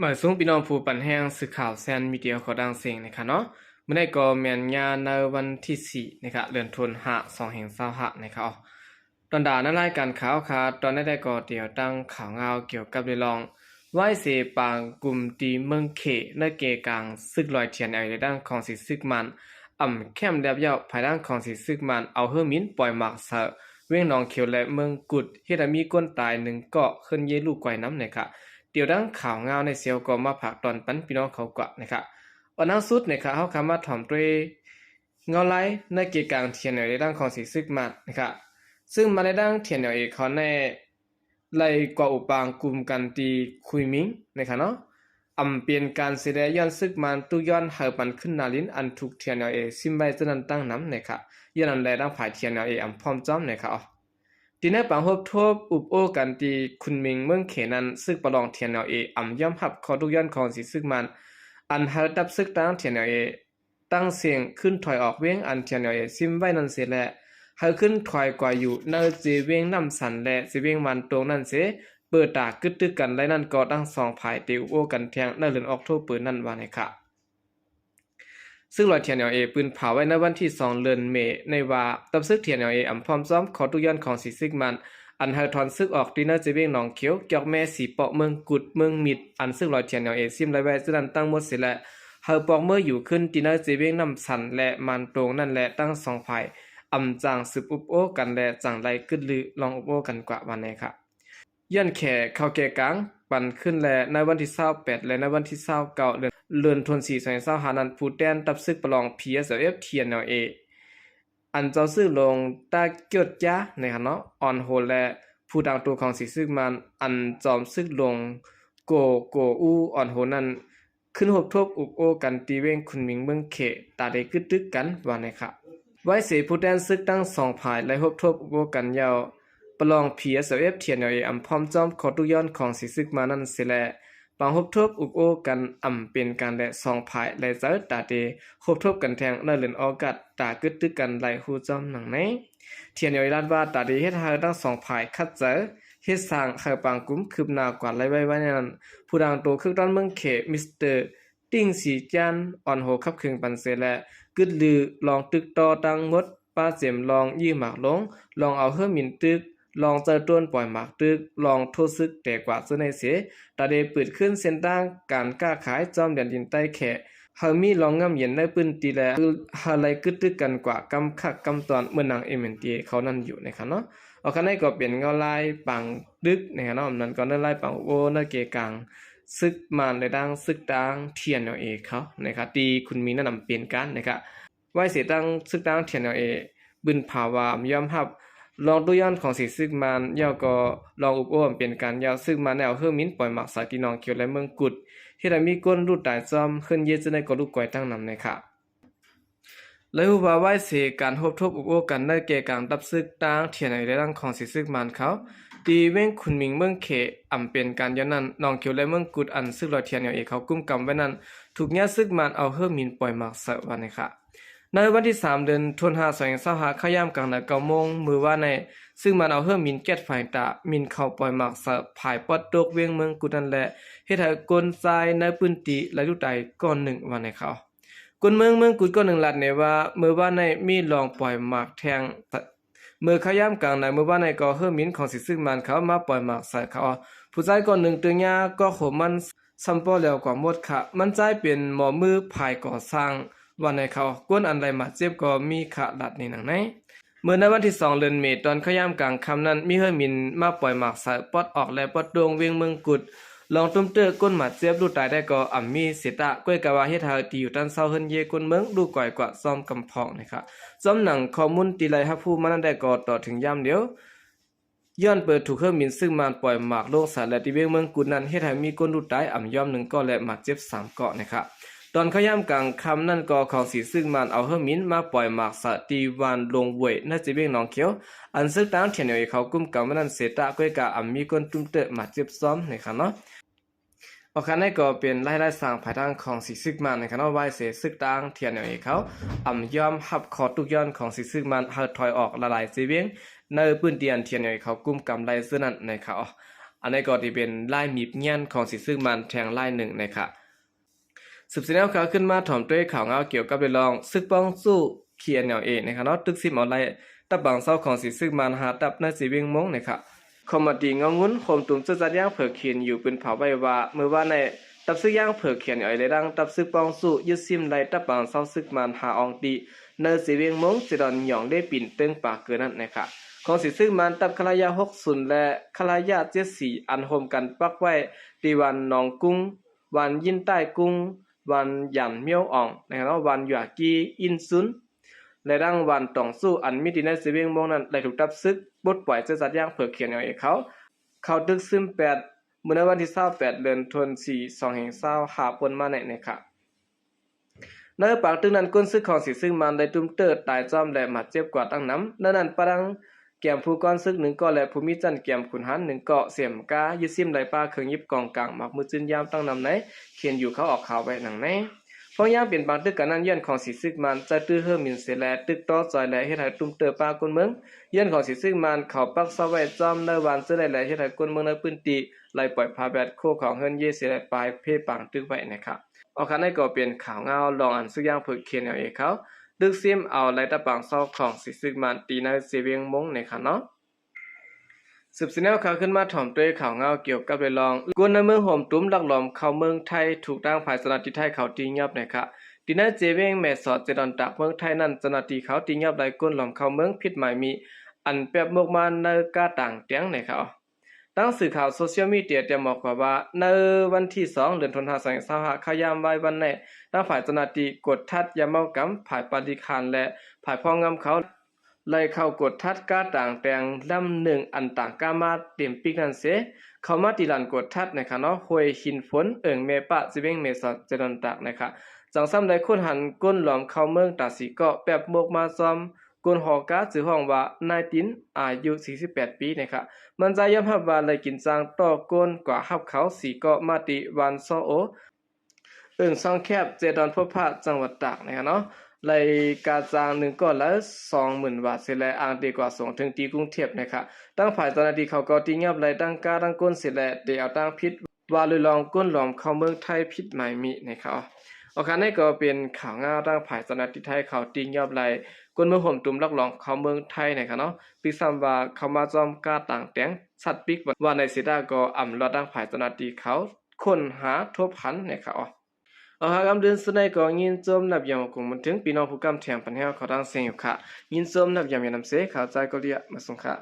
มาสูงพี่น้องผู้ปันแห้งสื่อข่าวแซนมีเดียขอดังเสียงนะคะเนาะเมื่อได้ก็แมนงานในวันที่4นะครับเดือนธันวาคม2565นะครับตอนด่าในรายการข่าวค่ะตอนได้ก็เดี๋ยวตั้งข่าวเงาเกี่ยวกับเรื่องรองไหว้เสปางกลุ่มตีเมืองเขในเกกลางซึกลอยเทียนในด้านของสิซึกมันเข้มแดบยาวภายด้านของสิซึกมันเอาเฮือมินปล่อยหมากเสะเว้งนองเขียวและเมืองกุดเฮ็ดให้มีคนตาย1เกาะขึ้นเยลูกไกวน้ำนะครับเดี๋ยวดังข่าวเงาในเซียวก็มาผักตอนปันพี่น้องเขากะนะครับวันนั้นสุดนะครับเขาคำว่าถ่อมด้วยเงาไล่ในเกกลางเทียนในด้านของสิซึกมันนะครับซึ่งมาในด้านเทียนในเขาในไล่กว่าอุปางกลุ่มกันตีคุยมิงนะครับเนาะเปลี่ยนการแสดงย้อนซึกมันตุย้อนเฮาปันขึ้นนาลินอันถูกเทียนในซิมไว้จนันตั้งน้ำนะครับย้อนอันแลด้านฝ่ายเทียนในพร้อมจ้อมนะครับทีนี้ปังฮบทบอุบโอกันตีคุณมิงเมืองเขนันซึกประลองเทียนย่อมหับขอทุกย้อนของสิซึกมันอันเฮาดับซึกตั้งเทียนตั้งเสียงขึ้นถอยออกเว้งอันเทียนซิมไว้นั่นเสียแหละเฮาขึ้นถอยกว่าอยู่เนอจีเว้งน้ำสันและจีเว้งมันตรงนั่นเสเปิดตากึดตึกกันไล่นั่นก็ตั้งสองภายติวโอกันเทียงในเดือนออกโทบปืนนั่นว่าไงค่ะซึ่งลอยเทียนปืนเผาไว้ในวันที่2เดือนเมษในว่าตับซึกเทียนพร้อมซ้อมขอทุกย้อนของสิซึกมันอันเฮาถอนซึกออกดีเนอร์จีเว้งหนองเขียวเกี่ยวแม่สีเปาะเมืองกุดเมืองมิดอันซึ่งลอยเทียนซิมไล่ไว้จนันตั้งหมดเสียและเฮาปอกเมื่ออยู่ขึ้นดีเนอร์จีเว้งน้ำสันและมันตรงนั่นแหละตั้งสองฝ่ายจางสืบอุบโอกันและจางไล่กึดลือลองอุบโอกันกว่าวันไหนค่ะย้อนแข่เข้าแก่กลางปั่นขึ้นและในวันที่28และในวันที่29เดือนธันวาคม2025นั้นผู้แทนตับซึกประลอง PSLF เทียนอันเจ้าซื้อลงตาเกียดจ้านะครับเนาะออนโฮและผู้ดังตัวของสิซึกมันอันจอมซึกลงโกอูออนโฮนั้นขึ้นหบทบอุบโอกันตีเว้งคุณมิงเมืองเขตาได้กึดตึกกันว่านะครับไว้เสผู้แทนซึกตั้ง2ฝ่ายและหบทบอุบโอกันยาวประลอง PSLF เทียนพร้อมจอมขอตุย้อนของสิซึกมานั่นเสียแลปังหบทบอุบโอกันเป็นการและ2ฝ่ายและเจอตาเดหบทบกันแทงในเดือนออกัสตากึดตึกกันไหลฮู้จอมหนังไหนเทียนลาดว่าตาเดเฮ็ดให้ทั้ง2ฝ่ายคัดเจอเฮ็ดสร้างเฮาปังกุมคืบหน้ากว่าไไว้นั้นผู้ดังโตคือตอนเมืองเขมิสเตอร์ติ้งสีจันออนโหขับเครื่องปันเสและกึดลือลองตึกต่อตังหมดป้าเสียมลองยี่หมากลงลองเอาเฮือมินตึกลองเจอต้นปล่อยหมากตึกลองโทษซึกแต่กว่าซะในเสียตาเดเปิดขึ้นเส้นทางการค้าขายจอมแดนดินใต้แขเฮามีลองงำเย็นในปืนตีแลฮาไลกึดตึกกันกว่ากำคักกำตอนเมื่อนางMNTเขานั่นอยู่นะครับเนาะเอาคันนี้ก็เป็นเงาลายปังดึกนะครับเนาะนั้นก็ได้ลายปังโอในเกกลางซึกมานในดังซึกดังเทียนเขานะครับตีคุณมีนั่นเปลี่ยนกันนะครับไว้เสียตั้งซึกดังเทียนบึนภาวามยอมรับลองตัวย้อนของสิซึกมันย่อก็ลองอุบโอ้เป็นการยาวซึกมันแนวเฮือมินปล่อยหมักสากีนองเขียวและเมืองกุดที่ได้มีก้นรูดตายจอมขึ้นเยจะในกอลูกก่อยตั้งนำนะครับเลยฮู้ว่าไว้เสียการหบทบอุบโอ้กันได้แก่การตับซึกต่างเทียนในดังของสิซึกมันเขาตีเว้งคุณมิงเมืองเขเป็นการย้อนนั้นนองเขียวและเมืองกุดอันซึกลอยเทียนเขากุ้มกำไว้นั้นถูกญาซึกมันเอาเฮือมินปล่อยหมักเสะวันนะครับในวันที่3เดือนธันวาคม2025ขย่ำกลาง9 โมงมื้อว่าในซึ่งมันเอาเฮือมินแก๊สไฟตามินเข้าปล่อยหมักเสะภายปอดตกเวียงเมืองกุดนั่นแหละเฮ็ดให้กลทรายในพื้นที่และลูกใดก้อนหนึ่งวันในเขากลเมืองกุดก้อนหนึ่งลัดเนี่ยว่ามื้อว่าในมีลองปล่อยหมักแทงเมื่อขย่ำกลางในมื้อว่าในก็เฮือมินของสิซึ่งมันเขามาปล่อยหมักใส่เขาผู้ชายก้อนหนึ่งตึงยาก็โหมันซ้ำป้อแล้วกว่าหมดค่ะมันใจเป็นหมอมือภายก่อสร้างวันในเขากวนอันใดมาเจ็บก็มีขาดัดในหนังไหนเมื่อในวันที่2เดือนเมษตอนขย่ำกลางค่ำนั้นมีเฮือมินมาปล่อยหมากใส่ปอดออกและปอดดวงเวียงเมืองกุดลองตุ้มเตอก้นหมาเจ็บลูกตายได้ก็มีเสตะก้วยกะว่าเฮ็ดให้ตีอยู่ตันเซาเฮินเยก้นเมืองดูก่อยกว่าซ่อมกำพองนะครับซ่อมหนังข้อมูลตีไลฮับผู้มันได้ก็ต่อถึงยามเดียวย้อนเปิดถูกเฮือมินซึ่งมันปล่อยหมากลงสารและที่เวียงเมืองกุดนั้นเฮ็ดให้มีก้นลูกตายย่อม1ก้อและหมาเจ็บ3ก้อนะครับตอนขย่ำกลางคำนั่นก็ของสีซึ่งมันเอาเฮือมินมาปล่อยหมากสะตีวันลงเวยน่าจะเบี้ยงน้องเขียวอันซึ่งตามเทียนเขากุ้มกับนั้นเสตะก้อยกะมีคนตุ้มเตะมาเจ็บซ้อมนะครับเนาะเอาคันนี้ก็เป็นไล่สร้างภายทางของสีซึ่งมันนะครับเนาะไว้เสซึกตางเทียนเขายอมหับขอตุกย้อนของสีซึ่งมันเฮาถอยออกละลายสีเบี้ยงในพื้นที่เทียนเขากุ้มกับไล่ซึ่งนั้นนะครับ อันนี้ก็ที่เป็นลายมีบเงียนของสิซึ่งมันแทงลายหนึ่งนะครับสืบเสนอข่าวขึ้นมาถ่อมด้วยข่าวเงาเกี่ยวกับเรื่องรองซึกป้องสู้เขียนแนวเองนะครับเนาะตึกซิมเอาไล่ตับบางเศร้าของสิซึ่งมันหาตับในสีเวียงมงนะครับคอมมาดีงงุ้นโคมตุ่มซึกจัดย่างเผือกเขียนอยู่เป็นเผาไว้ว่าเมื่อว่าในตับซึกย่างเผือกเขียนเอาไว้ดังตับซึกป้องสู้ยึดซิมไล่ตับบางเศร้าซึกมันหาอองดีในสีเวียงมงสิดอนหยองได้ปิ่นเตึงปากเกินนั่นนะครับของสิซึ่งมันตับคลายา60และคลายา74อันโฮมกันปักไว้ตีวันหนองกุ้งวันยินใต้กุ้งวันหยันเมียวอ่องนะครับวันหยากีอินซุนและดังวันตองสู้อันมิติในสิเวียงมงนั้นได้ถูกตับซึกบดปล่อยเสื้อสัตว์ย่างเผือกเขียนเอาเองเขาตึกซึม8เมื่อในวันที่28เดือนธันวาคม2020หาปนมานะครับในปางตึกนั้นก้นซึกของสิซึ่งมันได้ตุ้มเติดตายจอมและมาเจ็บกว่าตั้งน้ำนั้นปะดังแก้มผู้ก้อนซึก1เกาะและภูมิจันทร์แก้มขุนหัน1เกาะเสียมกายึดซิมไหลป้าเครื่องยิบกองกลางมักมือจืนยามตั้งนำไหนเขียนอยู่เขาออกข่าวไว้หนังไหนพอยามเป็นบางตึกกันนั้นเยื่อนของสิซึกมันจะตื้อเฮือมินเสแลตึกต่อจอยและเฮ็ดให้ตุ้มเติบป้าคนเมืองเยื่อนของสิซึกมันเขาปักเสาไว้จอมในวันซื้อได้และเฮ็ดให้คนเมืองในพื้นที่ไล่ปล่อยพาแบดโคของเฮือนเยเสและปลายเพปางตึกไว้นะครับเอาคันให้ก็เป็นข่าวเงาลองอันซึกย่างเผือกเขียนเอาเองเขาดึกซิมเอาไล่ตะปางเศร้าของสิซึกมันตีในเสเวียงมงนะครับเนาะสืบเสนอข่าวขึ้นมาถ่อมด้วยข่าวเงาเกี่ยวกับเรื่องรองกวนในเมืองห่มตุ้มลักหลอมเข้าเมืองไทยถูกตั้งฝ่ายสนับที่ไทยเขาตียับนะครับตีน่าเจเวงแม่สอดเจดอนตักเมืองไทยนั้นสนับที่เขาตียับได้ก้นหลอมเข้าเมืองผิดหมายมีอันแปบมกมาในกาต่างเตียงนะครับตั้งสื่อข่าวโซเชียลมีเดียจะบอกว่าในวันที่2เดือนธันวาคม2025ขยามไว้วันในตั้งฝ่ายสนับที่กดทัดยาเมากำฝ่ายปฏิคารและฝ่ายพองงำเขาไล่เข้ากดทัดก้าต่างแปลงลำหนึ่งอันต่างก้ามาเต็มปีกนั่นเสเข้ามาตีลันกดทัดนะครับเนาะห้วยหินฝนเมปะจิเวงเมสอดเจดอนตักนะครับจังซ้ำได้คนหันก้นหลอมเข้าเมืองตาสีเกาะแป๊บโมกมาซ้อมก้นหอกาจือห้องว่านายตินอายุ48ปีนะครับมันจะยอมรับว่าเลยกินจางต่อก้นกว่าฮับเขาสีเกาะมาติวันซอโอซองแคบเจดอนพบพระจังหวัดตากนะครับเนาะเลยกาจาง1ก่อนละ20,000 บาทเสร็จแล้วอ่างดีกว่าส่งถึงตีกรุงเทพนะครับตั้งฝ่ายเจ้าหน้าที่เขาก็ตีงับเลยตั้งกาตั้งก้นเสร็จแล้วเดี๋ยวเอาตั้งพิษว่าเลยลองก้นหลอมเข้าเมืองไทยพิษหมายมีนะครับโอเคนี่ก็เป็นข่าวง่าวตั้งฝ่ายเจ้าหน้าที่ไทยเขาตีงับเลยก้นเมืองห่มตุ่มลักหลองเข้าเมืองไทยนะครับเนาะปีซ้ำว่าเขามาจอมกาต่างแตงสัตว์ปิกว่าในสิดาก็อ่ำรอตั้งฝ่ายเจ้าหน้าที่เขาค้นหาทบหันนะครับเอาหากำเดินสนายก็ยินจมนับยามคงมันถึงพี่น้องผู้กำแถมปัญหาเขาดังเสียงอยู่ค่ะยินจมนับยามยามนำเสข่าวใจก็เรียกมาส่งค่ะ